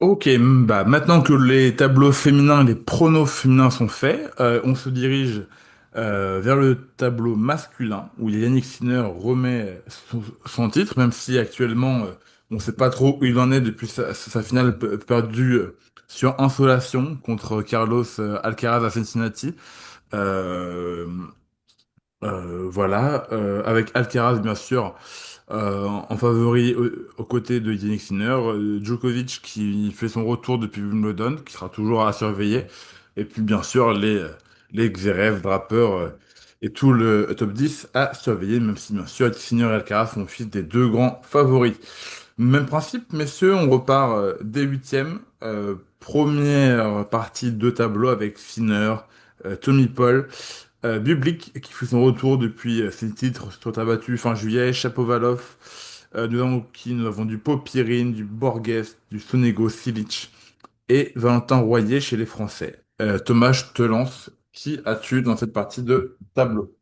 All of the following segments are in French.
Ok, bah maintenant que les tableaux féminins, les pronos féminins sont faits, on se dirige vers le tableau masculin où Yannick Sinner remet son titre, même si actuellement on ne sait pas trop où il en est depuis sa finale perdue sur insolation contre Carlos Alcaraz à Cincinnati. Euh, voilà, avec Alcaraz bien sûr en favori aux côtés de Yannick Sinner, Djokovic qui fait son retour depuis Wimbledon, qui sera toujours à surveiller, et puis bien sûr les Zverev, Draper et tout le top 10 à surveiller, même si bien sûr Sinner et Alcaraz font office des deux grands favoris. Même principe, messieurs, on repart des huitièmes. Première partie de tableau avec Sinner, Tommy Paul. Bublik qui fait son retour depuis ses titres sur terre battue fin juillet, Shapovalov, nous avons du Popyrin, du Borges, du Sonego Silic et Valentin Royer chez les Français. Thomas, je te lance. Qui as-tu dans cette partie de tableau?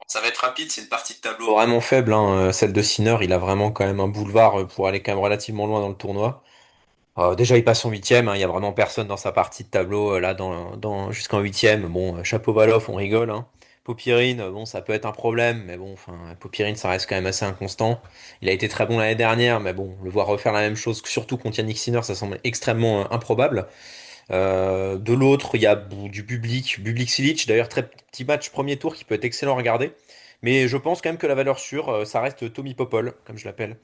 Ça va être rapide, c'est une partie de tableau vraiment faible, hein. Celle de Sinner, il a vraiment quand même un boulevard pour aller quand même relativement loin dans le tournoi. Déjà, il passe en huitième, hein. Il y a vraiment personne dans sa partie de tableau là jusqu'en huitième. Bon, Chapovalov, on rigole, hein. Popyrin, bon, ça peut être un problème, mais bon, enfin, Popyrin, ça reste quand même assez inconstant. Il a été très bon l'année dernière, mais bon, le voir refaire la même chose, surtout contre Yannick Sinner, ça semble extrêmement improbable. De l'autre, il y a du Bublik Silic, d'ailleurs très petit match premier tour qui peut être excellent à regarder. Mais je pense quand même que la valeur sûre, ça reste Tommy Popol, comme je l'appelle.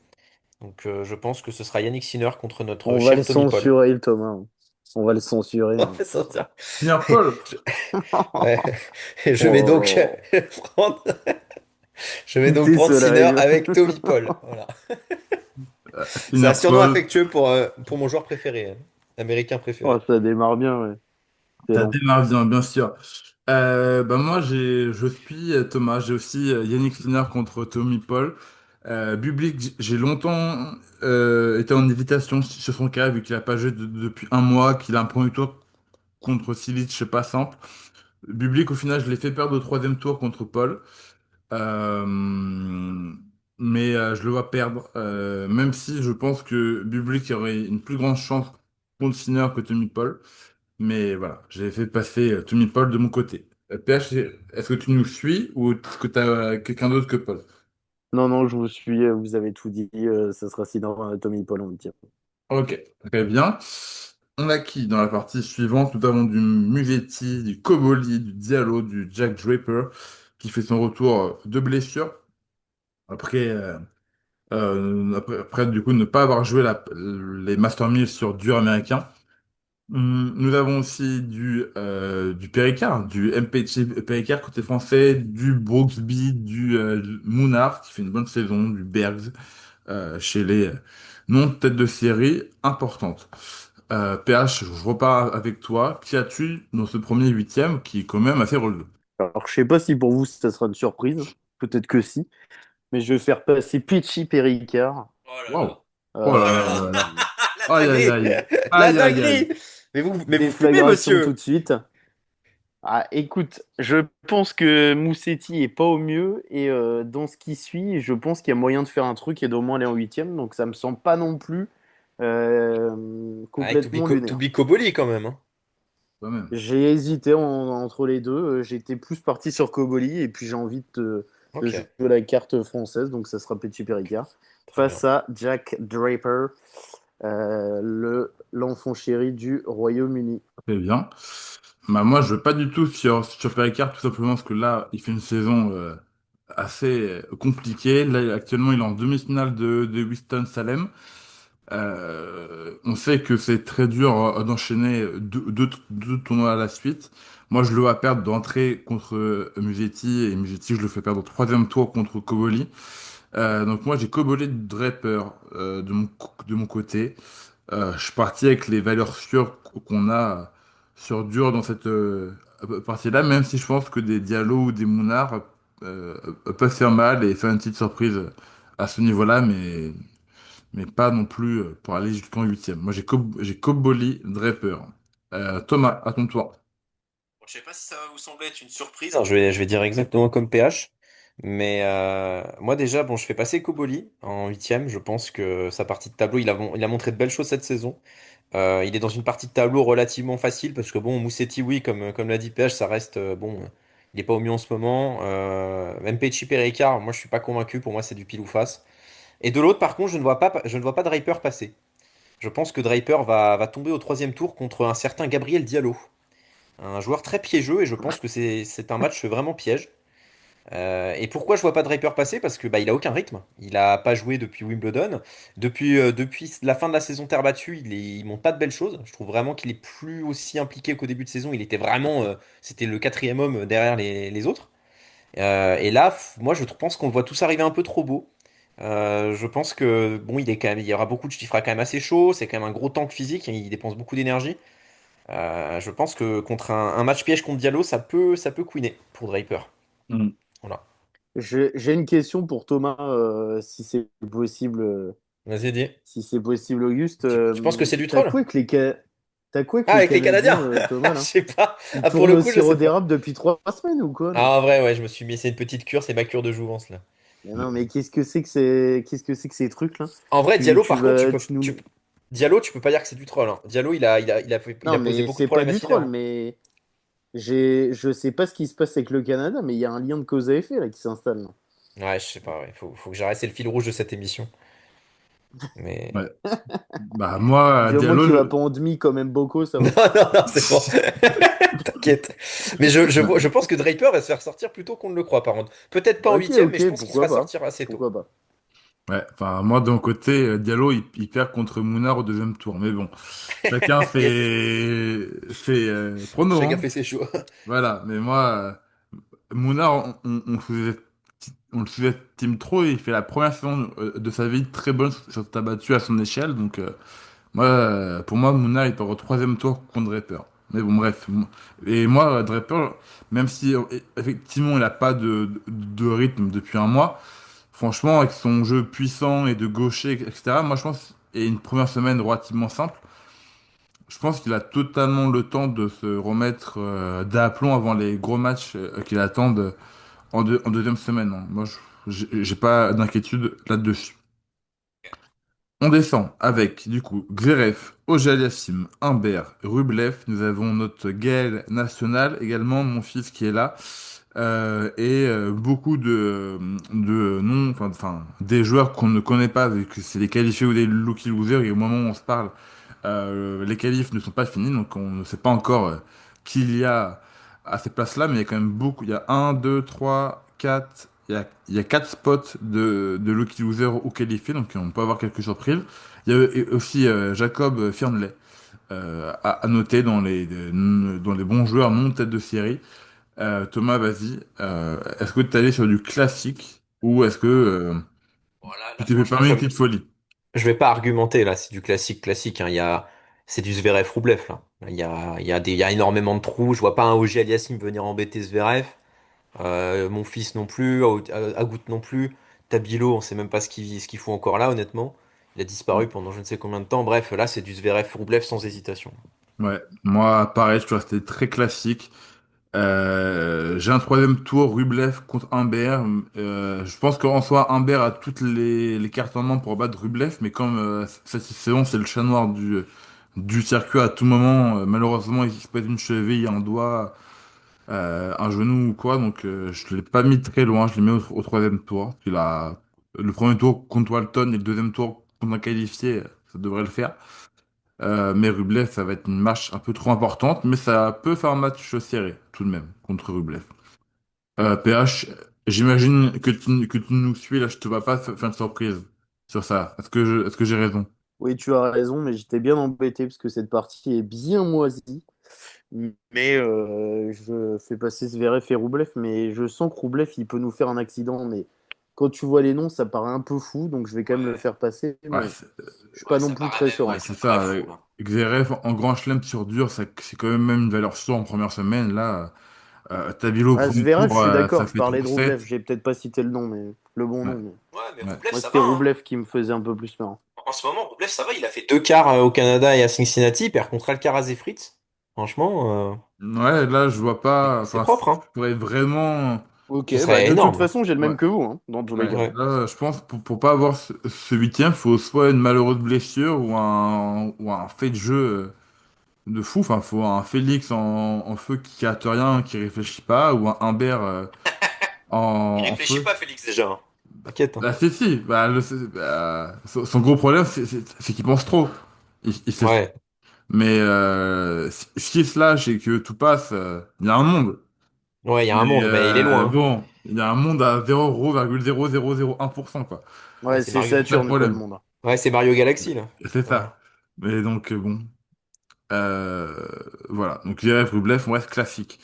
Donc je pense que ce sera Yannick Sinner contre notre On va le cher Tommy Paul. censurer, le Thomas, hein. On va le censurer, Ouais, hein. ça, ça. Finir Paul. Je, ouais. Je vais donc Oh, prendre, je vais donc quittez ce prendre Sinner live. avec Tommy Paul. Voilà. C'est un Finir surnom Paul. affectueux pour mon joueur préféré, hein, américain Oh, préféré. ça démarre bien, ouais. Ça Excellent. démarre bien, bien sûr. Bah moi, je suis Thomas. J'ai aussi Yannick Sinner contre Tommy Paul. Bublik, j'ai longtemps été en hésitation sur son cas, vu qu'il a pas joué depuis un mois, qu'il a un premier tour contre Silic, c'est pas simple. Bublik, au final, je l'ai fait perdre au troisième tour contre Paul. Euh, mais je le vois perdre, même si je pense que Bublik aurait une plus grande chance contre Sinner que Tommy Paul. Mais voilà, j'ai fait passer Tommy Paul de mon côté. PH, est-ce que tu nous suis ou est-ce que tu as quelqu'un d'autre que Paul? Non, non, je vous suis, vous avez tout dit. Ça sera sinon Tommy Paul en huitième. Ok, très bien. On a qui dans la partie suivante? Nous avons du Musetti, du Koboli, du Diallo, du Jack Draper qui fait son retour de blessure après, après, du coup ne pas avoir joué les Master 1000 sur dur américain. Nous avons aussi du Péricard, du MPC Péricard côté français, du Brooksby, du Moonard qui fait une bonne saison, du Bergs chez les non-têtes de série importantes. PH, je repars avec toi. Qui as-tu dans ce premier huitième qui est quand même assez relevé? Alors, je sais pas si pour vous, ça sera une surprise. Peut-être que si. Mais je vais faire passer Pitchy Péricard. Oh là Waouh! là. Oh là Oh là là là là. là là. La Aïe aïe dinguerie. aïe. La Aïe aïe dinguerie. aïe. Mais vous fumez, Déflagration tout monsieur. de suite. Ah, écoute, je pense que Moussetti est pas au mieux et dans ce qui suit, je pense qu'il y a moyen de faire un truc et d'au moins aller en huitième, donc ça me semble pas non plus Avec complètement lunaire. T'oublies Koboli quand même, hein. Quand même. J'ai hésité entre les deux, j'étais plus parti sur Koboli et puis j'ai envie de Ok, jouer la carte française, donc ça sera Petit Péricard très bien. face à Jack Draper, l'enfant chéri du Royaume-Uni. Très bien. Bah, moi, je veux pas du tout sur Péricard, tout simplement parce que là, il fait une saison assez compliquée. Là, actuellement, il est en demi-finale de Winston-Salem. On sait que c'est très dur d'enchaîner deux tournois à la suite. Moi, je le vois perdre d'entrée contre Musetti, et Musetti, je le fais perdre au troisième tour contre Koboli. Donc moi, j'ai Koboli de Draper de mon côté. Je suis parti avec les valeurs sûres qu'on a sur dur dans cette partie-là, même si je pense que des Diallo ou des Mounard peuvent faire mal et faire une petite surprise à ce niveau-là, mais pas non plus pour aller jusqu'en huitième. Moi, j'ai Koboli, Draper. Thomas, à ton tour. Bon, je sais pas si ça va vous sembler être une surprise, hein. Je vais dire exactement comme PH. Mais moi déjà, bon, je fais passer Koboli en huitième. Je pense que sa partie de tableau, il a montré de belles choses cette saison. Il est dans une partie de tableau relativement facile parce que bon, Moussetti, oui, comme l'a dit PH, ça reste bon. Il est pas au mieux en ce moment. Même Pechi Ricard, moi je suis pas convaincu. Pour moi, c'est du pile ou face. Et de l'autre, par contre, je ne vois pas Draper passer. Je pense que Draper va tomber au troisième tour contre un certain Gabriel Diallo, un joueur très piégeux et je pense que c'est un match vraiment piège. Et pourquoi je vois pas Draper passer? Parce que bah, il a aucun rythme. Il a pas joué depuis Wimbledon. Depuis la fin de la saison terre battue, il montre pas de belles choses. Je trouve vraiment qu'il est plus aussi impliqué qu'au début de saison. Il était vraiment, c'était le quatrième homme derrière les autres. Et là, moi, je pense qu'on le voit tous arriver un peu trop beau. Je pense que bon, il y aura il fera quand même assez chaud. C'est quand même un gros tank physique. Il dépense beaucoup d'énergie. Je pense que contre un match piège contre Diallo, ça peut couiner pour Draper. Mm. Voilà. J'ai une question pour Thomas, si c'est possible, Vas-y, dis. Auguste. Tu penses que c'est du troll? T'as quoi avec Ah, les avec les Canadiens, Canadiens? Thomas, Je là? sais pas. Ils Ah, pour tournent le au coup, je sirop sais pas. d'érable depuis 3 semaines ou quoi, là? Ah, en vrai, ouais, je me suis mis. C'est une petite cure, c'est ma cure de jouvence, là. Mais non, mais qu'est-ce que c'est que ces trucs-là? En vrai, Tu, Diallo, tu par contre, vas, tu nous. Diallo, tu peux pas dire que c'est du troll, hein. Diallo, il Non, a posé mais beaucoup de c'est pas problèmes à du Sinner, troll, hein. mais je sais pas ce qui se passe avec le Canada, mais il y a un lien de cause à effet là qui s'installe, là. Ouais, je sais pas, ouais. Faut que j'arrête. C'est le fil rouge de cette émission. Mais. Ouais. Bah, moi, Du moins Diallo, qu'il va pas en demi comme Mboko, ça Non, va. non, non, c'est bon. T'inquiète. Mais je pense que Draper va se faire sortir plus tôt qu'on ne le croit, par contre. Peut-être pas en Ok, huitième, mais je ok, pense qu'il se fera pourquoi pas? sortir assez tôt. Pourquoi pas? ouais, enfin, moi, de mon côté, Diallo, il perd contre Mounard au deuxième tour. Mais bon, chacun Yes. fait prono, Chacun hein. fait ses choix. Voilà, mais moi, Mounard, on le sous-estime trop. Il fait la première saison de sa vie très bonne sur ta battue à son échelle. Donc, moi, pour moi, Mounard, il part au troisième tour contre Draper. Mais bon, bref. Et moi, Draper, même si effectivement, il a pas de rythme depuis un mois, franchement, avec son jeu puissant et de gaucher, etc., moi, je pense, et une première semaine relativement simple, je pense qu'il a totalement le temps de se remettre d'aplomb avant les gros matchs qui l'attendent en deuxième semaine, hein. Moi, j'ai pas d'inquiétude là-dessus. On descend avec, du coup, Zverev, Auger-Aliassime, Humbert, Rublev. Nous avons notre Gaël national, également mon fils qui est là. Beaucoup de noms, des joueurs qu'on ne connaît pas, vu que c'est des qualifiés ou des lucky losers, et au moment où on se parle, les qualifs ne sont pas finis, donc on ne sait pas encore qui il y a à ces places-là, mais il y a quand même beaucoup. Il y a un, 2, 3, 4. Il y a 4 spots de lucky loser ou qualifiés, donc on peut avoir quelques surprises. Il y a aussi Jacob Fernley à noter dans les bons joueurs non tête de série. Thomas, vas-y. Est-ce que tu es allé sur du classique ou est-ce que Voilà, tu là, t'es fait franchement, permis une petite folie? je vais pas argumenter, là. C'est du classique, hein. C'est du Zverev Roublev, là. Là, il y a énormément de trous. Je vois pas un Auger Aliassime venir embêter Zverev. Mon fils non plus. Agout non plus. Tabilo, on sait même pas ce qu'il fout encore là, honnêtement. Il a disparu pendant je ne sais combien de temps. Bref, là, c'est du Zverev Roublev sans hésitation. Ouais, moi, pareil, je suis resté très classique. J'ai un troisième tour, Rublev contre Humbert. Je pense qu'en soi, Humbert a toutes les cartes en main pour battre Rublev, mais comme cette saison, c'est le chat noir du circuit à tout moment, malheureusement, il se pète une cheville, un doigt, un genou ou quoi, donc je l'ai pas mis très loin, je l'ai mis au troisième tour. Le premier tour contre Walton et le deuxième tour contre un qualifié, ça devrait le faire. Mais Rublev, ça va être une marche un peu trop importante, mais ça peut faire un match serré, tout de même, contre Rublev. PH, j'imagine que tu nous suis, là, je te vois pas faire une surprise sur ça. Est-ce que j'ai raison? Oui, tu as raison, mais j'étais bien embêté parce que cette partie est bien moisie. Mais je fais passer Zverev et Roublev, mais je sens que Roublev, il peut nous faire un accident. Mais quand tu vois les noms, ça paraît un peu fou, donc je vais quand même le Ouais, faire passer, Ouais, mais je suis pas non plus très ouais, ouais, serein. c'est ça paraît ça. fou, là. Xeref en grand chelem sur dur, c'est quand même une valeur sûre en première semaine. Là, Tabilo au Ah, premier Zverev, je tour, suis ça d'accord, je fait parlais de Roublev, 3-7. j'ai peut-être pas cité le nom, mais le bon Ouais, nom. Mais Ouais, mais ouais. Roublev, moi, ça c'était va, hein. Roublev qui me faisait un peu plus peur. En ce moment, Roublev, ça va. Il a fait deux quarts au Canada et à Cincinnati. Il perd contre Alcaraz et Fritz. Franchement, Ouais, là, je vois pas. c'est Enfin, propre, je hein. pourrais vraiment. Ok, Ce bah serait de toute énorme. façon, j'ai le Ouais. même que vous, hein, dans tous les Ouais. cas. Ouais. Là, je pense pour pas avoir ce huitième, faut soit une malheureuse blessure ou un fait de jeu de fou. Enfin, faut un Félix en feu qui capte rien, qui réfléchit pas, ou un Humbert Il en réfléchit feu. pas, Félix, déjà, hein. T'inquiète, hein. Bah, si. Bah, son gros problème, c'est qu'il pense trop. Il sait. Ouais. Mais s'il se lâche et que tout passe, il y a un monde. Ouais, il y a un Mais monde, mais il est loin, hein. bon, il y a un monde à 0,0001%, quoi. Ouais, Ouais, c'est c'est Mario. C'est ça le Saturne, quoi, le problème. monde. Ouais, c'est Mario Galaxy, là. C'est Ouais. ça. Mais donc, bon. Euh, voilà. Donc, Zverev, Rublev, on reste classique.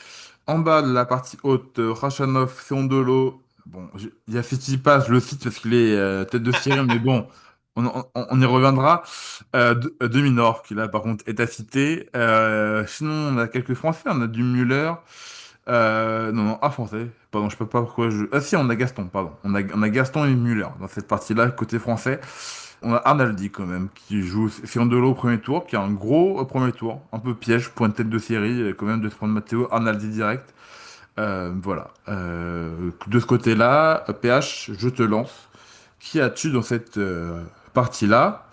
En bas de la partie haute, Khachanov, Seondolo. Bon, il y a Tsitsipas, je le cite parce qu'il est tête de série, mais bon, on y reviendra. De Minaur, qui là, par contre, est à citer. Sinon, on a quelques Français. On a du Müller. Non, un Français. Pardon, je sais pas pourquoi je... Ah si, on a Gaston, pardon. On a Gaston et Müller dans cette partie-là, côté français. On a Arnaldi quand même, qui joue Fiandolo au premier tour, qui a un gros premier tour, un peu piège pour une tête de série, quand même, de se prendre Matteo, Arnaldi direct. Voilà. De ce côté-là, PH, je te lance. Qui as-tu dans cette partie-là,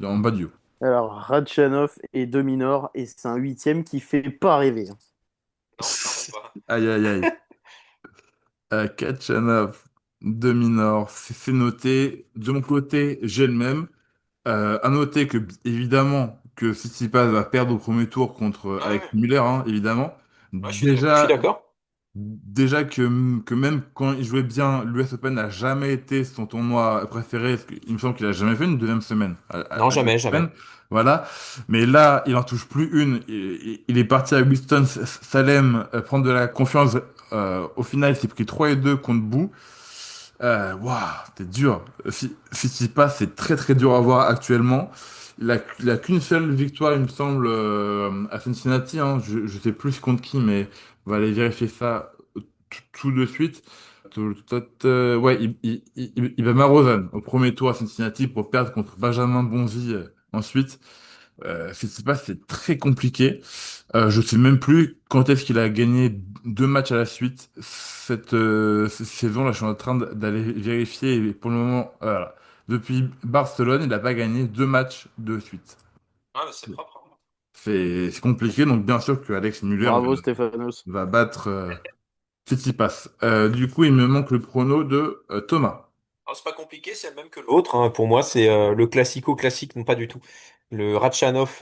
en bas du haut? Alors, Radchanov et Dominor, et c'est un huitième qui fait pas rêver, hein. Non, clairement pas. Aïe, aïe, aïe. Kachanov, Dominor, c'est noté. De mon côté, j'ai le même. À noter que, évidemment, que Tsitsipas va perdre au premier tour contre Ouais, avec ouais. Muller, hein, évidemment. Ouais, je suis Déjà, d'accord. déjà que même quand il jouait bien, l'US Open n'a jamais été son tournoi préféré. Parce qu'il me semble qu'il a jamais fait une deuxième semaine Non, à l'US jamais, Open. jamais. Voilà. Mais là, il en touche plus une. Il est parti à Winston-Salem prendre de la confiance. Au final, il s'est pris 3 et 2 contre Bou. Waouh, c'est dur. Tsitsipas, c'est très très dur à voir actuellement. Il a qu'une seule victoire, il me semble, à Cincinnati, hein. Je sais plus contre qui, mais on va aller vérifier ça tout de suite. Ouais, il va Marozan au premier tour à Cincinnati pour perdre contre Benjamin Bonzi ensuite. Tsitsipas, c'est très compliqué. Je sais même plus quand est-ce qu'il a gagné 2 matchs à la suite cette saison. Là, je suis en train d'aller vérifier. Et pour le moment, voilà. Depuis Barcelone, il n'a pas gagné 2 matchs de suite. Ah, bah, c'est propre, hein. C'est compliqué. Donc, bien sûr que Alex Muller Bravo, Stéphanos. va battre Tsitsipas. Du coup, il me manque le prono de Thomas. Alors, c'est pas compliqué, c'est le même que l'autre, hein. Pour moi, c'est le classico classique, non pas du tout. Le Ratchanov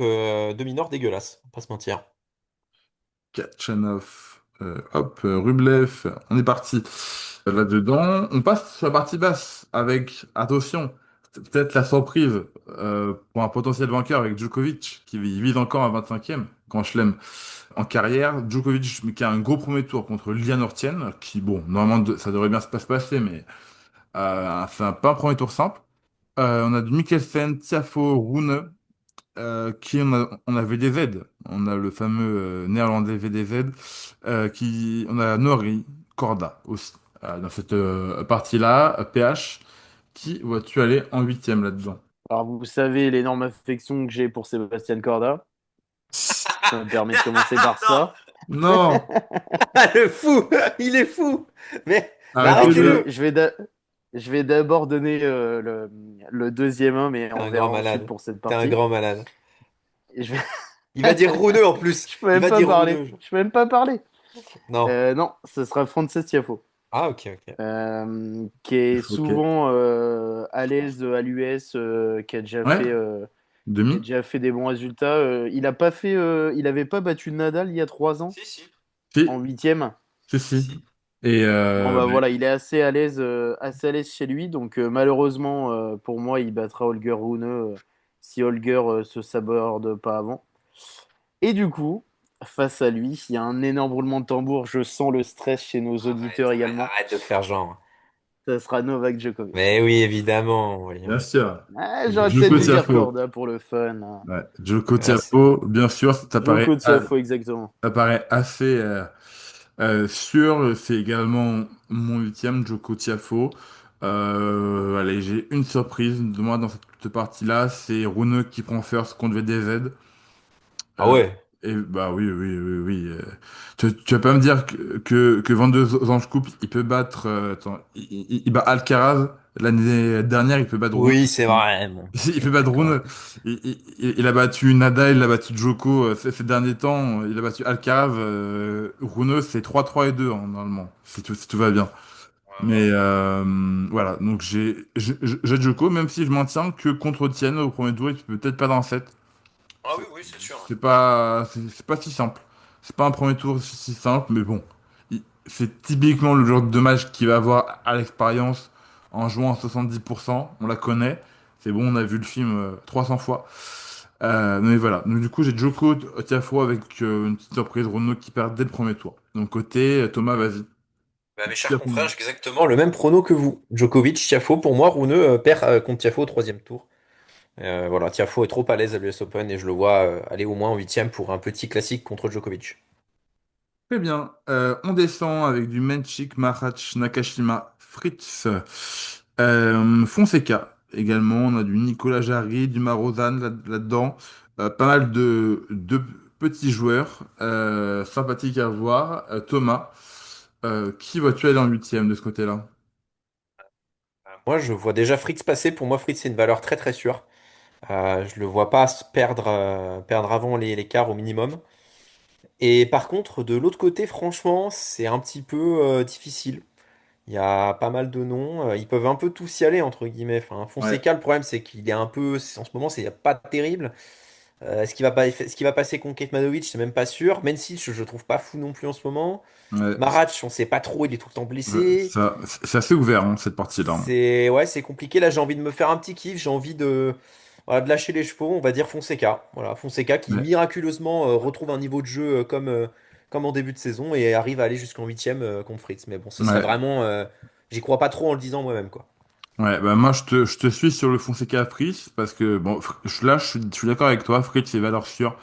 Dominor dégueulasse, on va pas se mentir. Kachanov, hop, Rublev, on est parti. Là-dedans, on passe sur la partie basse avec, attention, c'est peut-être la surprise pour un potentiel vainqueur avec Djokovic qui vise encore un 25e Grand Chelem en carrière. Djokovic mais qui a un gros premier tour contre Lilian Ortienne qui, bon, normalement ça devrait bien se passer, mais c'est pas un premier tour simple. On a du Mikkelsen, Tiafoe, Rune, on a VDZ, on a le fameux néerlandais VDZ, on a Nori, Corda aussi. Dans cette partie-là, PH, qui vois-tu aller en huitième là-dedans? Alors, vous savez l'énorme affection que j'ai pour Sébastien Corda. Je me permets de commencer par Non, ça. Non! le fou, il est fou. Mais Alors, je vais, Arrêtez-le! je vais, d'a- je vais d'abord donner le deuxième homme et T'es on un verra grand ensuite malade. pour cette T'es un partie. grand malade. Et je vais... Il va dire Rouneux en plus. je peux Il même va pas dire parler. Rouneux. Je peux même pas parler. Non. Non, ce sera Frances Tiafoe, Ah, ok, ok. qui est Ok. souvent à l'aise à l'US, Ouais, qui a demi? déjà fait des bons résultats. Il avait pas battu Nadal il y a 3 ans Si, si. en Si, huitième. si, Si, si. si. Et Bon bah voilà, il est assez à l'aise chez lui. Donc malheureusement pour moi, il battra Holger Rune si Holger se saborde pas avant. Et du coup, face à lui, il y a un énorme roulement de tambour. Je sens le stress chez nos Arrête, auditeurs arrête, également. arrête de faire genre. Ça sera Novak Djokovic. Mais oui, évidemment, bien voyons. sûr, Ah, j'aurais peut-être Djoko dû dire Tiafoe. Corda pour le fun, hein. Ouais, Djoko Merci. Tiafoe, bien sûr, Djoko Tiafoe, exactement. ça paraît assez sûr. C'est également mon huitième, Djoko Tiafoe. Allez, j'ai une surprise de moi dans cette partie-là, c'est Rune qui prend first contre VDZ. Ah ouais. Et bah oui, oui, oui, oui. Tu vas pas me dire que 22 ans de coupe, il peut battre. Attends, il bat Alcaraz. L'année dernière, il peut battre Rune. Oui, c'est vrai. Bon, Il ok, peut battre d'accord. Rune. Il a battu Nadal, il a battu Djoko ces derniers temps. Il a battu Alcaraz. Rune, c'est 3-3 et 2 hein, normalement, si tout va bien. Ouais, Mais ouais. voilà, donc j'ai Djoko, même si je maintiens que contre Tienne au premier tour, il peut peut-être pas dans le set. Ah oui, oui, c'est sûr. C'est pas si simple. C'est pas un premier tour si simple, mais bon. C'est typiquement le genre de match qu'il va avoir à l'expérience en jouant à 70%. On la connaît. C'est bon, on a vu le film 300 fois. Mais voilà. Donc, du coup, j'ai Djoko Tiafoe avec une petite surprise. Renaud qui perd dès le premier tour. Donc, côté Thomas, vas-y. Bah, mes Qui chers a confrères, combien? j'ai exactement le même prono que vous. Djokovic, Tiafoe, pour moi, Rune perd contre Tiafoe au troisième tour. Voilà, Tiafoe est trop à l'aise à l'US Open et je le vois aller au moins en huitième pour un petit classique contre Djokovic. Très bien. On descend avec du Menchik, Marat, Nakashima, Fritz, Fonseca. Également, on a du Nicolas Jarry, du Marozan là-dedans. Pas mal de petits joueurs sympathiques à voir. Thomas, qui vois-tu aller en huitième de ce côté-là? Moi, je vois déjà Fritz passer. Pour moi, Fritz, c'est une valeur très très sûre. Je le vois pas se perdre avant l'écart au minimum. Et par contre, de l'autre côté, franchement, c'est un petit peu difficile. Il y a pas mal de noms. Ils peuvent un peu tous y aller, entre guillemets. Enfin, Ouais, Fonseca, le problème, c'est qu'il est un peu. En ce moment, c'est pas terrible. Est-ce qu'il va passer contre Kekmanovic? C'est même pas sûr. Mensic, je trouve pas fou non plus en ce moment. ouais, Maratch, on sait pas trop, il est tout le temps blessé. c'est assez ouvert, hein, cette partie-là. Hein. C'est ouais, c'est compliqué. Là, j'ai envie de me faire un petit kiff. J'ai envie de, voilà, de lâcher les chevaux. On va dire Fonseca. Voilà, Fonseca qui Ouais, miraculeusement retrouve un niveau de jeu comme en début de saison et arrive à aller jusqu'en huitième contre Fritz. Mais bon, ce serait ouais. vraiment. J'y crois pas trop en le disant moi-même, quoi. Ouais, bah moi je te suis sur le Fonseca Fritz parce que bon, je suis d'accord avec toi, Fritz c'est valeur sûre.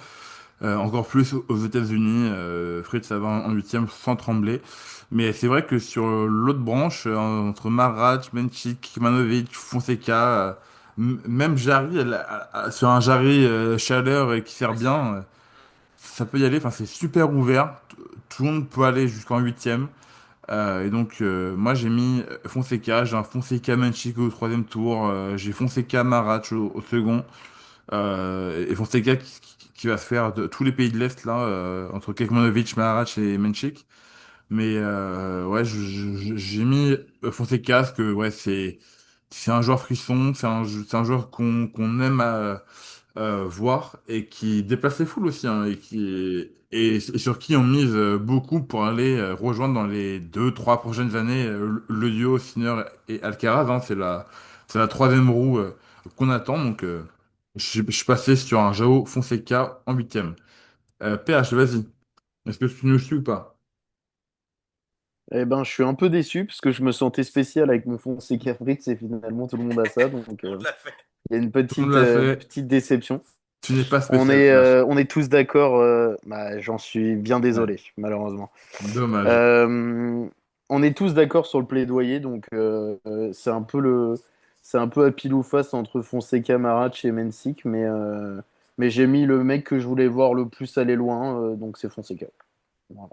Encore plus aux États-Unis, Fritz ça va en huitième sans trembler. Mais c'est vrai que sur l'autre branche, entre Marat, Benchik, Kimanovic, Fonseca, même Jarry, sur un Jarry chaleur et qui sert Ouais, c'est vrai. bien, ça peut y aller. Enfin, c'est super ouvert. Tout le monde peut aller jusqu'en huitième. Et donc, moi, j'ai mis Fonseca. J'ai un Fonseca Manchik au troisième tour. J'ai Fonseca Marach au second. Et Fonseca qui va se faire de tous les pays de l'Est, là, entre Kekmanovic, Marach et Manchik. Mais ouais, j'ai mis Fonseca parce que ouais, c'est un joueur frisson. C'est un joueur qu'on aime voir et qui déplace les foules aussi hein, et sur qui on mise beaucoup pour aller rejoindre dans les 2, 3 prochaines années le duo Sinner et Alcaraz hein, c'est la troisième roue qu'on attend donc je suis passé sur un Joao Fonseca en huitième. PH vas-y, est-ce que tu nous suis ou pas? Eh ben, je suis un peu déçu parce que je me sentais spécial avec mon Fonseca Fritz et finalement tout le monde a ça. Donc, On l'a fait. il y a une Tout le monde l'a fait, petite déception. tu n'es pas spécial PH, On est tous d'accord. Bah, j'en suis bien ouais, désolé, malheureusement. dommage. Euh, on est tous d'accord sur le plaidoyer, donc c'est un peu à pile ou face entre Fonseca, Maratch et Mensik, mais j'ai mis le mec que je voulais voir le plus aller loin, donc c'est Fonseca. Voilà.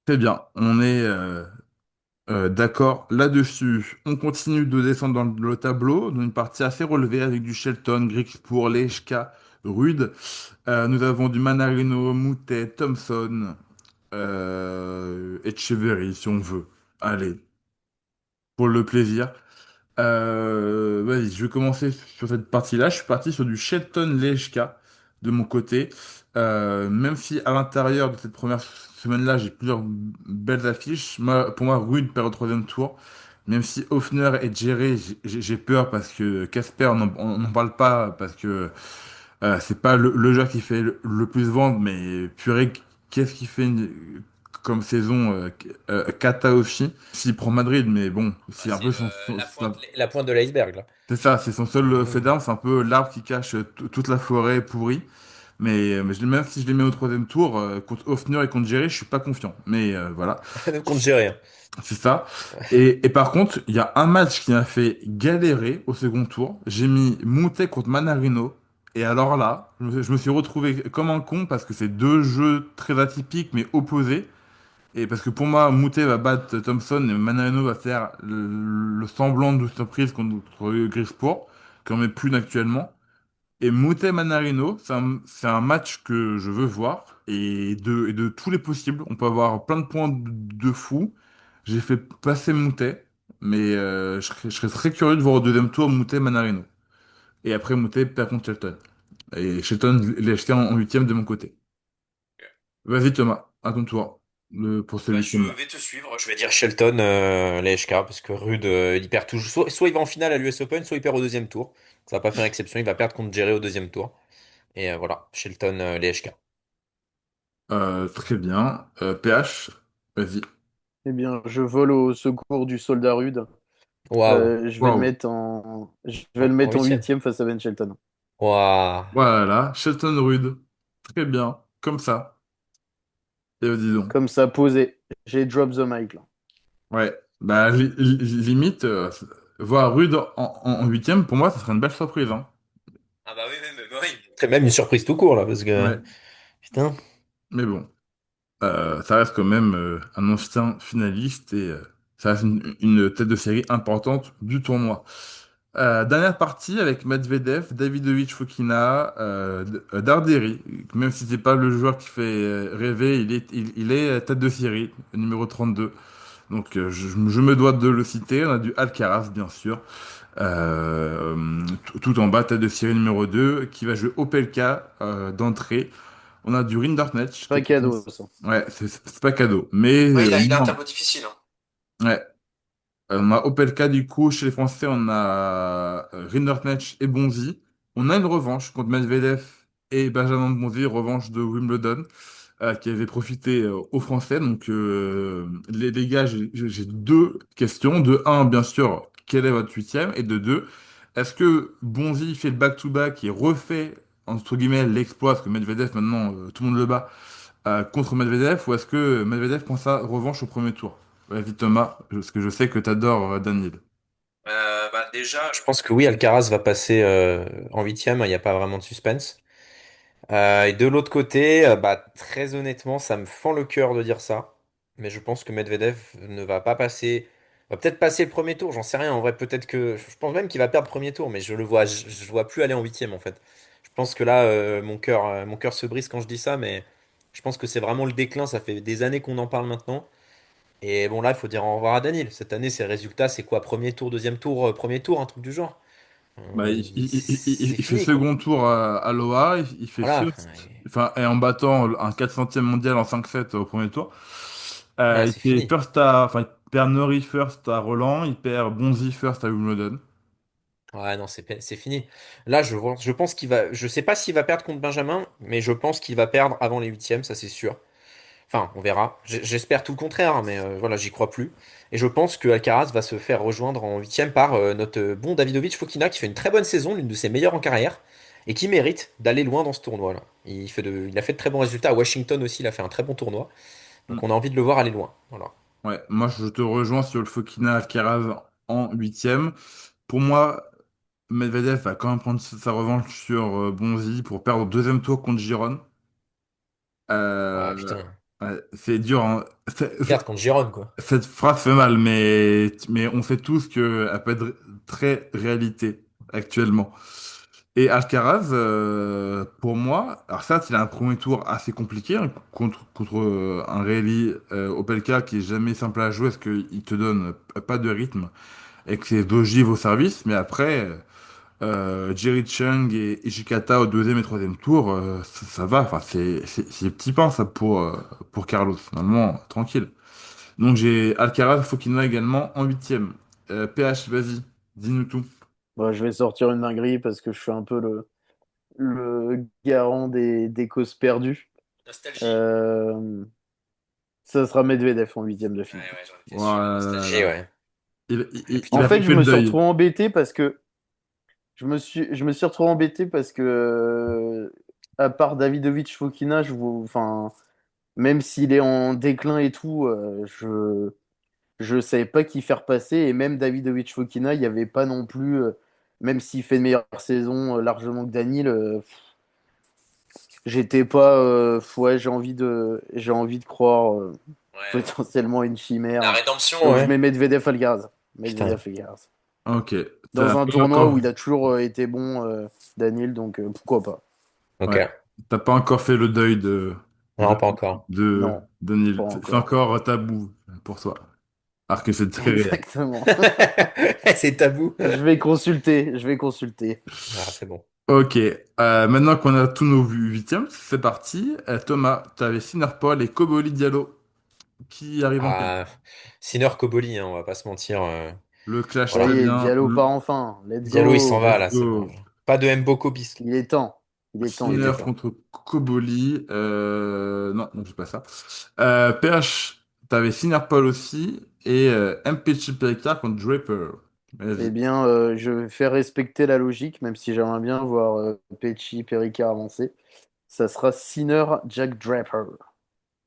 Très bien, on est d'accord là-dessus. On continue de descendre dans le tableau, dans une partie assez relevée avec du Shelton, Griekspoor, Lechka, Rude. Nous avons du Manarino, Moutet, Thompson, Etcheverry si on veut. Allez, pour le plaisir. Vas-y, je vais commencer sur cette partie-là. Je suis parti sur du Shelton Lejka de mon côté. Même si à l'intérieur de cette première semaine-là, j'ai plusieurs belles affiches. Pour moi, Rude perd au troisième tour. Même si Hoffner est géré, j'ai peur parce que Casper, on n'en parle pas parce que c'est pas le joueur qui fait le plus vendre, mais purée, qu'est-ce qu'il fait comme saison Kata aussi. S'il prend Madrid, mais bon, Bah, c'est un c'est peu la pointe de l'iceberg là. c'est ça, c'est son seul fait Mhm. d'arme, c'est un peu l'arbre qui cache toute la forêt pourrie. Mais même si je les mets au troisième tour, contre Hoffner et contre Jerry, je suis pas confiant. Mais voilà, Même contre Géré, hein. c'est ça. Et par contre, il y a un match qui m'a fait galérer au second tour. J'ai mis Moutet contre Manarino. Et alors là, je me suis retrouvé comme un con parce que c'est deux jeux très atypiques mais opposés. Et parce que pour moi, Moutet va battre Thompson et Manarino va faire le semblant de surprise contre Grisport, qu'on met plus actuellement. Et Moutet Manarino, c'est un match que je veux voir et de tous les possibles. On peut avoir plein de points de fou. J'ai fait passer Moutet, mais je serais très curieux de voir au deuxième tour Moutet Manarino. Et après Moutet perd contre Shelton. Et Shelton l'ai acheté en huitième de mon côté. Vas-y Thomas, à ton tour pour ce Bah, je huitième-là. vais te suivre, je vais dire Shelton, l'ASK, parce que Rude, il perd toujours. Soit il va en finale à l'US Open, soit il perd au deuxième tour. Ça va pas faire exception, il va perdre contre Jerry au deuxième tour. Et voilà, Shelton, l'ASK. Très bien. PH, vas-y. Eh bien, je vole au secours du soldat rude. Waouh. Waouh. Je vais le En mettre en huitième. huitième face à Ben Shelton. Waouh. Voilà, Shelton Rude. Très bien, comme ça. Et dis donc. Comme ça, posé. J'ai drop the mic là. Ouais, bah limite, voir Rude en huitième, pour moi, ça serait une belle surprise, hein. Ah bah oui, oui, oui. C'est même une surprise tout court là, parce que. Ouais, Putain. mais bon, ça reste quand même un ancien finaliste et ça reste une tête de série importante du tournoi. Dernière partie avec Medvedev, Davidovich Fokina, Darderi. Même si c'est pas le joueur qui fait rêver, il est tête de série, numéro 32. Donc je me dois de le citer. On a du Alcaraz, bien sûr. Tout en bas, tête de série numéro 2 qui va jouer Opelka d'entrée. On a du Rinderknecht, qui Pas est cadeau ça. Ouais, c'est pas cadeau. Mais Ouais, il a un non. tableau difficile, hein. Ouais. On a Opelka du coup, chez les Français, on a Rinderknecht et Bonzi. On a une revanche contre Medvedev et Benjamin Bonzi, revanche de Wimbledon, qui avait profité aux Français. Donc les gars, j'ai deux questions. De un, bien sûr, quel est votre huitième? Et de deux, est-ce que Bonzi fait le back-to-back et refait, entre guillemets, l'exploit, parce que Medvedev, maintenant, tout le monde le bat, contre Medvedev, ou est-ce que Medvedev prend sa revanche au premier tour? Vas-y Thomas, parce que je sais que t'adores Daniel. Bah déjà, je pense que oui, Alcaraz va passer en huitième, il n'y a pas vraiment de suspense. Et de l'autre côté, bah, très honnêtement, ça me fend le cœur de dire ça. Mais je pense que Medvedev ne va pas passer. Va peut-être passer le premier tour, j'en sais rien. En vrai, peut-être que. Je pense même qu'il va perdre le premier tour, mais je le vois plus aller en huitième en fait. Je pense que là, mon cœur se brise quand je dis ça, mais je pense que c'est vraiment le déclin. Ça fait des années qu'on en parle maintenant. Et bon, là, il faut dire au revoir à Daniel. Cette année, ses résultats, c'est quoi? Premier tour, deuxième tour, premier tour, un truc du genre. Bah, C'est il fait fini, quoi. second tour à l'OA, il fait Voilà. first, enfin, et en battant un 400e mondial en 5-7 au premier tour. Ouais, Il c'est fait fini. enfin, il perd Norrie first à Roland, il perd Bonzi first à Wimbledon. Ouais, non, c'est fini. Là, je pense qu'il va. Je sais pas s'il va perdre contre Benjamin, mais je pense qu'il va perdre avant les huitièmes, ça c'est sûr. Enfin, on verra. J'espère tout le contraire, hein, mais voilà, j'y crois plus. Et je pense que Alcaraz va se faire rejoindre en huitième par notre bon Davidovich Fokina, qui fait une très bonne saison, l'une de ses meilleures en carrière, et qui mérite d'aller loin dans ce tournoi-là. Il a fait de très bons résultats. À Washington aussi, il a fait un très bon tournoi. Donc Hmm. on a envie de le voir aller loin. Voilà. Ouais, moi je te rejoins sur le Fokina Alcaraz en huitième. Pour moi, Medvedev va quand même prendre sa revanche sur Bonzi pour perdre au deuxième tour contre Giron. Ah Euh, putain. ouais, c'est dur, hein. Perdre contre Giron, quoi. Cette phrase fait mal, mais on sait tous qu'elle peut être très réalité actuellement. Et Alcaraz, pour moi, alors certes, il a un premier tour assez compliqué hein, contre un Réali Opelka qui est jamais simple à jouer parce qu'il te donne pas de rythme et que c'est d'ogive au service, mais après, Jerry Chung et Ishikata au deuxième et troisième tour, ça va, enfin, c'est petit pain ça pour Carlos, normalement, tranquille. Donc j'ai Alcaraz, Fokina également en huitième. PH, vas-y, dis-nous tout. Bah, je vais sortir une dinguerie parce que je suis un peu le garant des causes perdues. Nostalgie. Euh, Ça sera Medvedev en huitième de Ouais, finale. ouais, j'en étais sûr. Voilà, là, Nostalgie, là. ouais. En Il a pas fait, je fait le me suis deuil. retrouvé embêté parce que je me suis retrouvé embêté parce que à part Davidovich Fokina, enfin, même s'il est en déclin et tout, je savais pas qui faire passer et même Davidovich Fokina, il n'y avait pas non plus. même s'il fait une meilleure saison largement que Danil, j'étais pas. Ouais, j'ai envie de croire Ouais. potentiellement une La chimère. rédemption, Donc je ouais. mets Medvedev Alcaraz. Putain. Medvedev Alcaraz. Ok, t'as Dans un pas tournoi où encore. il a toujours été bon, Danil, donc pourquoi pas. Ok. Ouais, t'as pas encore fait le deuil Non, pas encore. de Non, Neil. pas C'est encore. encore tabou pour toi. Alors que c'est très réel. Exactement. C'est tabou. Je vais consulter, je vais consulter. Ah, c'est bon. Ok, maintenant qu'on a tous nos huitièmes, c'est parti. Thomas, t'avais Sinner Paul et Koboli Diallo qui arrivent en quête. Ah, Sinner Koboli, hein, on va pas se mentir. Le clash Ça très Voilà. y est, bien. Diallo part enfin. Let's Diallo, il s'en go. va Let's là, c'est bon. go. Pas de Mboko bis. Il est temps. Il est temps, il Sinner est temps. contre Koboli. Non, non, c'est pas ça. PH, t'avais Sinner Paul aussi. Et MPC Pekka contre Draper. Eh Vas-y. bien, je vais faire respecter la logique, même si j'aimerais bien voir Pecci, Perica avancer. Ça sera Sinner, Jack Draper.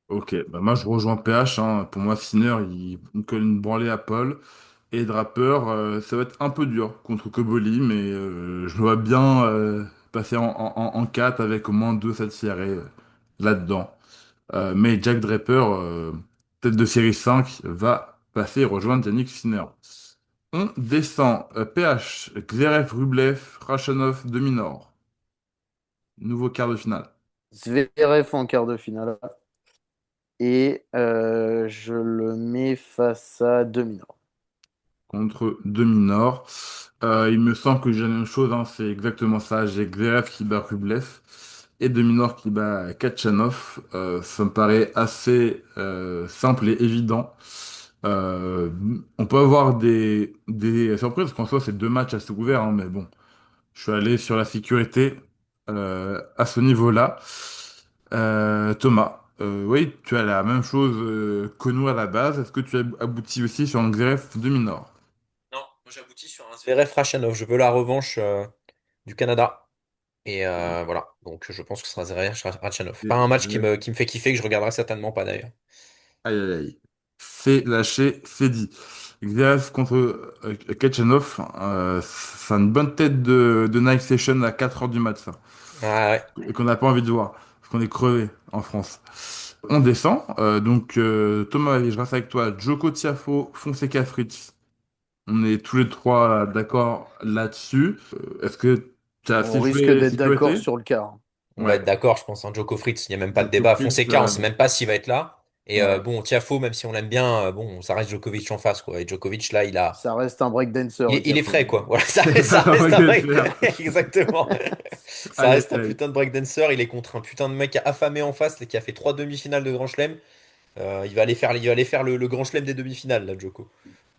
Ok, bah moi je rejoins PH, hein. Pour moi, Sinner, il colle une branlée à Paul. Et Draper, ça va être un peu dur contre Koboli, mais je me vois bien passer en 4 avec au moins 2 sets serrés là-dedans. Mais Jack Draper, tête de série 5, va passer et rejoindre Yannick Sinner. On descend. PH, Zverev, Rublev, Khachanov, Dominor. Nouveau quart de finale. Zverev en quart de finale. Et je le mets face à Dominor. Contre Dominor. Il me semble que j'ai la même chose, hein, c'est exactement ça. J'ai Zverev qui bat Rublev et Dominor qui bat Kachanov. Ça me paraît assez simple et évident. Euh, on peut avoir des surprises, parce qu'en soi, c'est deux matchs assez ouverts, hein, mais bon, je suis allé sur la sécurité à ce niveau-là. Thomas, oui, tu as la même chose que nous à la base. Est-ce que tu as abouti aussi sur un Zverev Dominor? Non, moi j'aboutis sur un Zverev Khachanov. Je veux la revanche du Canada. Et voilà, donc je pense que ce sera Zverev Khachanov. Pas un match qui me fait kiffer, que je regarderai certainement pas d'ailleurs. Aïe, aïe, aïe. C'est lâché, c'est dit. Xerez contre Kachanov, c'est une bonne tête de night session à 4 heures du mat, ça. Ah ouais. Et qu'on n'a pas envie de voir, parce qu'on est crevé en France. On descend, Thomas, allez, je reste avec toi. Djoko Tiafo, Fonseca Fritz. On est tous les trois d'accord là-dessus. Est-ce que tu as On assez risque joué d'être d'accord sécurité? sur le quart. On va Ouais. être d'accord, je pense. Hein, Djoko Fritz, il n'y a même pas de Djoko débat. Fritz, Fonseca, on sait même pas s'il va être là. Et ouais. bon, Tiafoe, même si on l'aime bien, bon, ça reste Djokovic en face, quoi. Et Djokovic, là, Ça reste un breakdancer, il est Tiafoe. frais, quoi. Voilà, ça Ça va reste un le break. faire. Exactement. Ça Aïe, reste un aïe, putain de breakdancer. Il est contre un putain de mec affamé en face, qui a fait trois demi-finales de Grand Chelem. Il va aller faire le Grand Chelem des demi-finales, là, Djoko.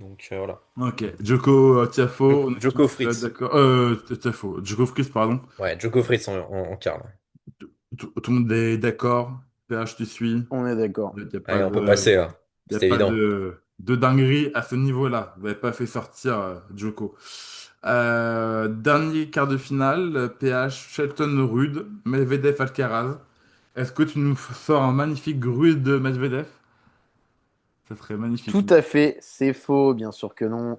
Donc, voilà. ok, Djoko Tiafo, on est Djoko tous Fritz. d'accord. Tiafo, Djoko Fritz, pardon. Ouais, Djoko Fritz en quart, là. Tout le monde est d'accord. PH, tu suis. On est d'accord. Il n'y a pas Allez, on peut passer, là. y a C'est pas évident. de dinguerie à ce niveau-là. Vous n'avez pas fait sortir Djoko. Dernier quart de finale, PH, Shelton Rude, Medvedev Alcaraz. Est-ce que tu nous sors un magnifique Rude Medvedev? Ça serait magnifique. Tout à fait, c'est faux, bien sûr que non.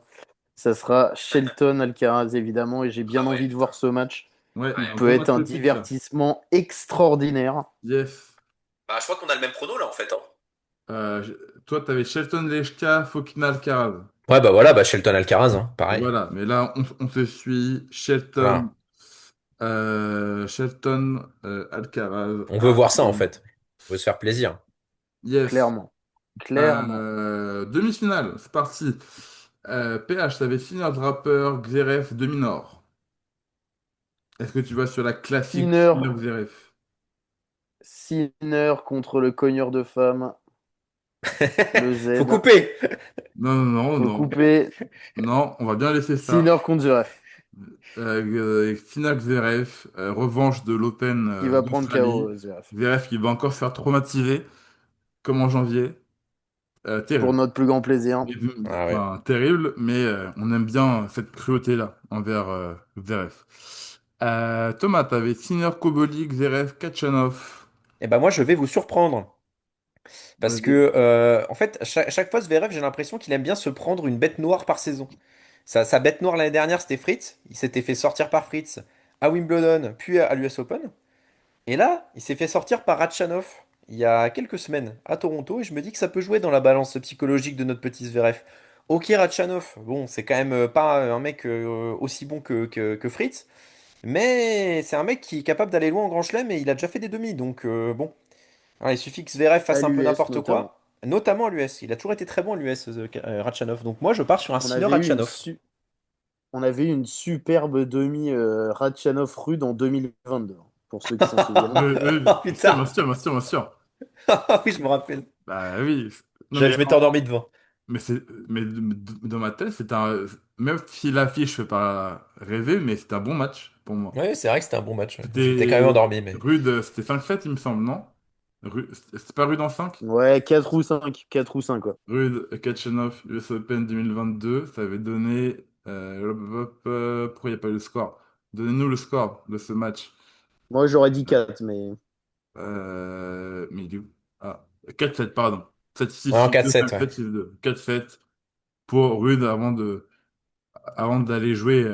Ça sera Shelton Alcaraz, évidemment, et j'ai bien Ah ouais, envie de putain. voir ce match. Ouais, Il un peut bon être match un épique, ça. divertissement extraordinaire. Yes. Bah, je crois qu'on a le même prono, là, en fait. Hein. Toi, tu avais Shelton Leshka, Fokina Alcaraz. Ouais, bah voilà, bah Shelton Alcaraz, hein, pareil. Voilà, mais là, on se suit. Shelton, Voilà. Alcaraz. On veut Ah, voir ça, en fait. On veut se faire plaisir. yes. Clairement. Clairement. Demi-finale, c'est parti. PH, t'avais Sinner Draper, Xeref, Dominor. Est-ce que tu vas sur la classique Sinner, Sinner Xeref? Sinner contre le cogneur de femmes, le Faut Z. couper. Non, non, non, Faut non. couper. Non, on va bien laisser ça. Sinner contre Zverev, Sinner Xeref, revanche de l'Open qui va prendre d'Australie. KO Zverev. Zverev qui va encore se faire traumatiser, comme en janvier. Pour Terrible. notre plus grand plaisir. Ah ouais. Enfin, terrible, mais on aime bien cette cruauté-là envers Zverev. Thomas, t'avais Sinner, Koboli, Zverev, Kachanov. Et ben moi, je vais vous surprendre. Parce Vas-y. que, en fait, chaque fois, Zverev, j'ai l'impression qu'il aime bien se prendre une bête noire par saison. Sa bête noire l'année dernière, c'était Fritz. Il s'était fait sortir par Fritz à Wimbledon, puis à l'US Open. Et là, il s'est fait sortir par Ratchanov il y a quelques semaines à Toronto. Et je me dis que ça peut jouer dans la balance psychologique de notre petit Zverev. Ok, Ratchanov, bon, c'est quand même pas un mec aussi bon que Fritz. Mais c'est un mec qui est capable d'aller loin en Grand Chelem et il a déjà fait des demi. Donc bon, voilà, il suffit que Zverev À fasse un peu l'US n'importe notamment. quoi. Notamment à l'US. Il a toujours été très bon à l'US, Ratchanov. Donc moi, je pars sur un On Sinner avait eu une, Ratchanov. su- on avait eu une superbe demi Ratchanov-Rude en 2022, pour ceux qui s'en souviennent. Oh Bien sûr, putain! bien sûr, bien sûr, bien sûr. Ah oui, je me rappelle. Bah oui. Non, Je, mais, je m'étais endormi devant. mais, mais dans ma tête, c'est un. Même si l'affiche fait pas rêver, mais c'est un bon match pour moi. Ouais, c'est vrai que c'était un bon match. Ouais. Je m'étais quand même C'était endormi, mais. rude, c'était 5-7, il me semble, non? C'était pas rude en 5. Ouais, 4 ou 5, 4 ou 5 quoi. Rude Kachanov US Open 2022, ça avait donné. Pourquoi il n'y a pas le score? Donnez-nous le score de ce match. Moi, j'aurais dit 4, mais Mais du coup. Ah, 4-7, pardon. 7-6, Ouais, en 6-2, 4-7, ouais. 5-7, 6-2. 4-7 pour Rude avant d'aller jouer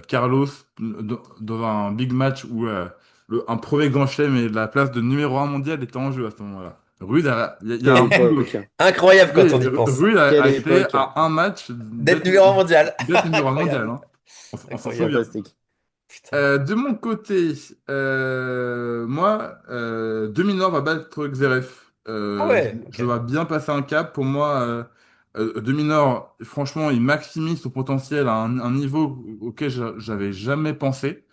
Carlos dans un big match où un premier grand chelem et la place de numéro un mondial était en jeu à ce moment-là. Rude, il y a quelle un monde. époque, hein. Incroyable quand Oui, on y pense. Rude Quelle a été époque, hein. à un match D'être numéro un mondial. d'être numéro un mondial, Incroyable. hein. On s'en Incroyable. souvient. Fantastique. Putain. De mon côté, moi, Dominor va battre Xeref. Ah ouais, Je ok. vois bien passer un cap. Pour moi, Dominor, franchement, il maximise son potentiel à un niveau auquel j'avais jamais pensé.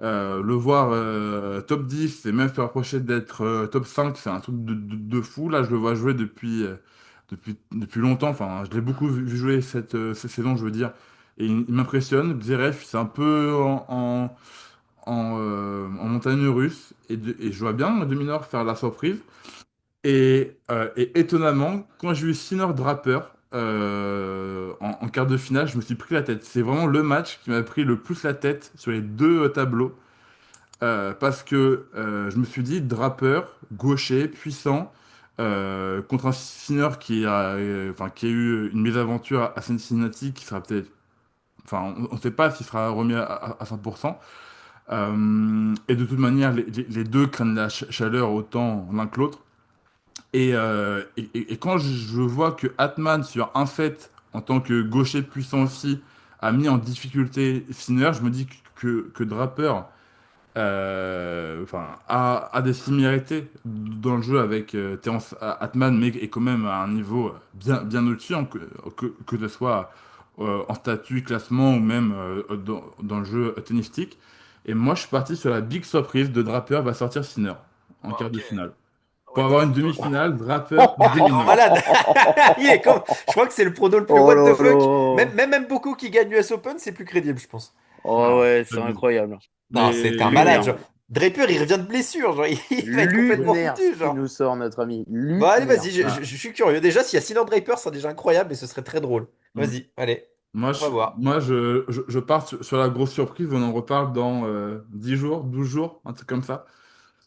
Le voir top 10 et même se rapprocher d'être top 5, c'est un truc de fou. Là, je le vois jouer depuis longtemps. Enfin, je l'ai beaucoup vu jouer cette saison, je veux dire. Et il m'impressionne. Zverev, c'est un peu en montagne russe. Et je vois bien Dominor faire la surprise. Et étonnamment, quand j'ai eu Sinner Draper en quart de finale, je me suis pris la tête. C'est vraiment le match qui m'a pris le plus la tête sur les deux tableaux. Parce que je me suis dit, Draper, gaucher, puissant, contre un Sinner enfin, qui a eu une mésaventure à Cincinnati, qui sera peut-être. Enfin, on ne sait pas s'il sera remis à 100%. Et de toute manière, les deux craignent la chaleur autant l'un que l'autre. Et quand je vois que Atman, sur un set, en tant que gaucher puissant aussi, a mis en difficulté Sinner, je me dis que Draper enfin, a des similarités dans le jeu avec Terence Atman, mais est quand même à un niveau bien au-dessus, hein, que ce soit en statut, classement ou même dans le jeu tennistique. Et moi, je suis parti sur la big surprise de Draper va sortir Sinner en quart de Ok. finale. Pour What the avoir une fuck. demi-finale, Draper contre Ah, il est grand Dominor. malade. Il est comme. Je crois que c'est le prono le plus Oh what the là fuck. là. Même beaucoup qui gagne l'US Open, c'est plus crédible, je pense. Oh Non, ouais, c'est j'abuse. incroyable. Non, Mais c'est un malade. Lunaire. Genre. Draper, il revient de blessure. Genre, il va être complètement Lunaire ce foutu. qu'il Genre. nous sort, notre ami. Bah, allez, Lunaire. vas-y, ah, je suis curieux. Déjà, s'il y a Sinner Draper, ça serait déjà incroyable et ce serait très drôle. hmm. Vas-y, allez, Moi, on va je, voir. je pars sur la grosse surprise. On en reparle dans 10 jours, 12 jours, un truc comme ça.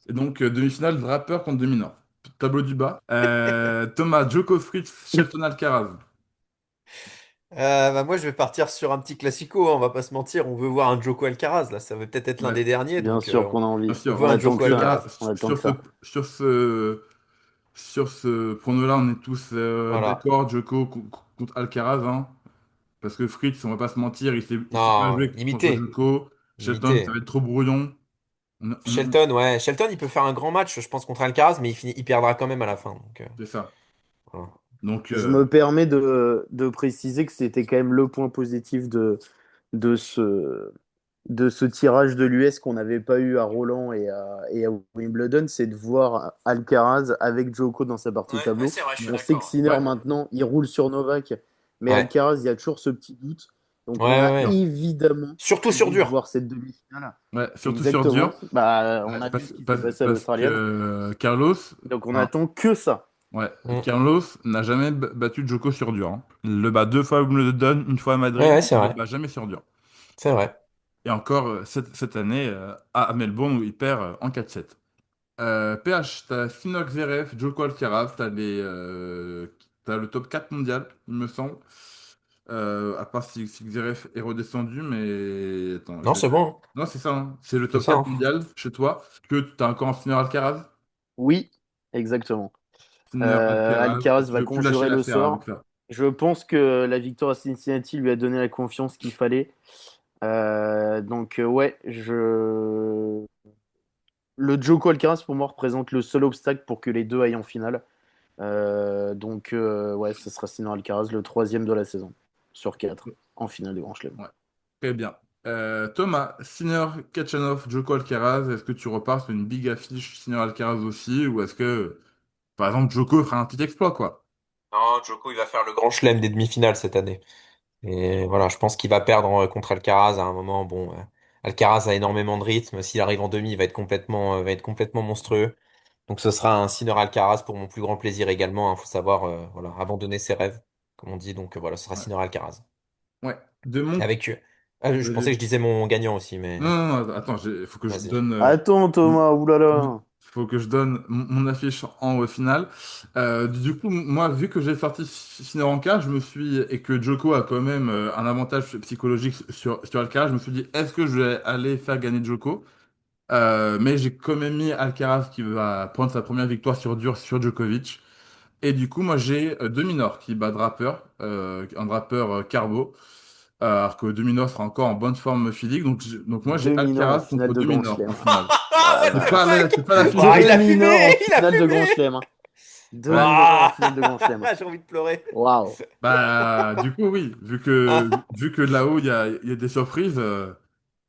Et donc, demi-finale, Draper contre Dominor. Tableau du bas. Thomas, Djokovic, Shelton Alcaraz. Bah, moi, je vais partir sur un petit classico, hein, on va pas se mentir. On veut voir un Joko Alcaraz, là. Ça va peut-être être l'un Ouais, des derniers, Bien donc sûr qu'on a bien envie. on sûr. veut On un attend Donc que Joko ça. Alcaraz. On attend sur que ça. sur ce prono-là, on est tous Voilà. d'accord. Djoko contre Alcaraz, hein. Parce que Fritz, on va pas se mentir, il sait pas Non, jouer contre limité. Djoko. Shelton, ça Limité. va être trop brouillon. Shelton, ouais. Shelton, il peut faire un grand match, je pense, contre Alcaraz, mais il perdra quand même à la fin. Donc, C'est ça. voilà. Donc, Je me permets de préciser que c'était quand même le point positif de ce tirage de l'US qu'on n'avait pas eu à Roland et à Wimbledon, c'est de voir Alcaraz avec Djoko dans sa partie Ouais, ouais, tableau. c'est vrai, je suis On sait que d'accord. Sinner ouais. maintenant, il roule sur Novak, mais Ouais, Alcaraz, il y a toujours ce petit doute. ouais, Donc on ouais, a ouais. évidemment Surtout sur envie de dur. voir cette demi-finale. Ouais, surtout sur Exactement. dur. Bah, on Ouais, a vu ce qui s'est passé à parce que l'Australienne. Carlos, Donc on enfin, attend que ça. ouais, Mm. Carlos n'a jamais battu Djoko sur dur, hein. Il le bat deux fois à Wimbledon, une fois à Ouais, Madrid, ouais, c'est il le vrai. bat jamais sur dur. C'est vrai. Et encore cette année à Melbourne où il perd en 4-7. PH, t'as Sinner Zverev, Djoko Alcaraz, t'as le top 4 mondial, il me semble. À part si Xeref est redescendu, mais attends, Non, c'est bon, hein. non, c'est ça, hein. C'est le C'est top ça, 4 hein. mondial chez toi. Que tu as encore un Sinner Alcaraz? Oui, exactement. Sinner Alcaraz, Alcaraz tu va veux plus lâcher conjurer le l'affaire avec sort. ça. Je pense que la victoire à Cincinnati lui a donné la confiance qu'il fallait. Ouais, le Joko Alcaraz pour moi représente le seul obstacle pour que les deux aillent en finale. Ouais, ce sera Sinner Alcaraz, le troisième de la saison sur quatre en finale du Grand Chelem. Ouais, très bien. Thomas, Sinner, Kachanov, Joko Alcaraz, est-ce que tu repars sur une big affiche Sinner Alcaraz aussi, ou est-ce que, par exemple, Joko fera un petit exploit, quoi? Non, Djoko, il va faire le grand chelem des demi-finales cette année. Et voilà, je pense qu'il va perdre contre Alcaraz à un moment. Bon, Alcaraz a énormément de rythme. S'il arrive en demi, va être complètement monstrueux. Donc ce sera un Sinner Alcaraz pour mon plus grand plaisir également. Il faut savoir, voilà, abandonner ses rêves, comme on dit. Donc voilà, ce sera Ouais. Sinner Alcaraz. Ouais. De mon... Avec je pensais que je disais mon gagnant aussi, Non, mais non, non, attends, il faut que je vas-y. donne, Attends, Thomas, oulala. faut que je donne mon affiche en finale. Du coup, moi, vu que j'ai sorti Sinner en quart, je me suis et que Djoko a quand même un avantage psychologique sur Alcaraz, je me suis dit, est-ce que je vais aller faire gagner Djoko? Mais j'ai quand même mis Alcaraz qui va prendre sa première victoire sur dur sur Djokovic. Et du coup, moi, j'ai Deminor qui bat Draper, un Draper Carbo. Alors que Deminor sera encore en bonne forme physique. Donc moi, j'ai Deux mineurs en Alcaraz finale contre de Grand Deminor en Chelem. finale. Oh Ah, la what the vache. fuck? C'est pas la finale. Ah, il Deux a fumé! mineurs en Il a finale de Grand fumé! Chelem. Deux Ouais. mineurs en Ah, finale de Grand Chelem. j'ai envie de pleurer. Waouh. Bah, du coup, oui. Vu que là-haut, il y a des surprises,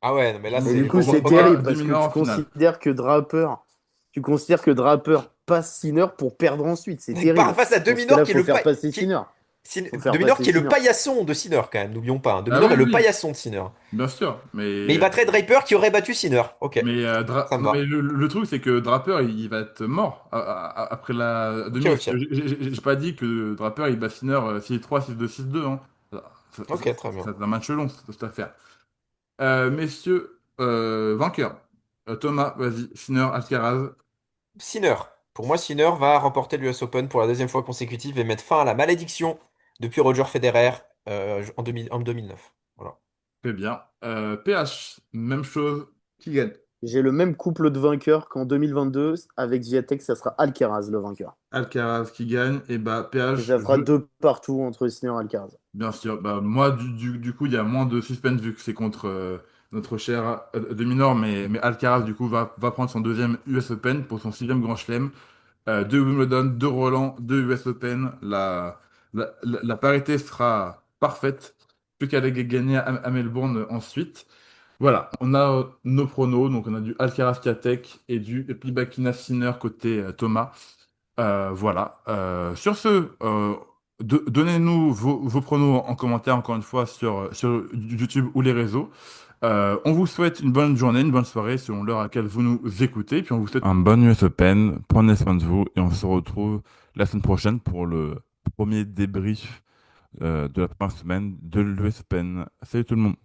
Ah ouais, non, mais là, Et du c'est coup, c'est pourquoi terrible pas parce que Deminor en finale. tu considères que Draper passe Sinner pour perdre ensuite. C'est par terrible. face à Dans ce Dominor cas-là, qui est faut le faire passer qui... Sinner. Faut faire Dominor passer qui est le Sinner. paillasson de Sinner quand même, n'oublions pas, hein. Ah Dominor oui, est oui, le oui, paillasson de Sinner. bien sûr. Mais il battrait Draper qui aurait battu Sinner. Ok, ça me Non, mais va. le truc, c'est que Draper, il va être mort après la Ok, demi. Parce que ok. j'ai pas dit que Draper, il bat Sinner 6-3, 6-2, 6-2. Hein. Ok, très bien. C'est un match long, cette affaire. Messieurs, vainqueurs. Thomas, vas-y. Sinner, Alcaraz. Sinner. Pour moi, Sinner va remporter l'US Open pour la deuxième fois consécutive et mettre fin à la malédiction depuis Roger Federer en 2009. Voilà. Très bien. PH, même chose. Qui gagne? J'ai le même couple de vainqueurs qu'en 2022. Avec Giatek, ça sera Alcaraz le vainqueur. Alcaraz qui gagne. Et bah, Et PH, ça fera deux partout entre Sinner et Alcaraz. bien sûr. Bah, moi, du coup, il y a moins de suspense vu que c'est contre notre cher Deminor, mais Alcaraz, du coup, va prendre son deuxième US Open pour son sixième Grand Chelem. Deux Wimbledon, deux Roland, deux US Open. La parité sera parfaite. Plus qu'à aller gagner à Melbourne ensuite. Voilà, on a nos pronos. Donc, on a du Alcaraz Piatek et du Plibakina Sinner côté Thomas. Voilà. Sur ce, donnez-nous vos pronos en commentaire, encore une fois, sur YouTube ou les réseaux. On vous souhaite une bonne journée, une bonne soirée selon l'heure à laquelle vous nous écoutez. Puis on vous souhaite un bon US Open. Prenez soin de vous et on se retrouve la semaine prochaine pour le premier débrief de la première semaine de l'US Open. Salut tout le monde.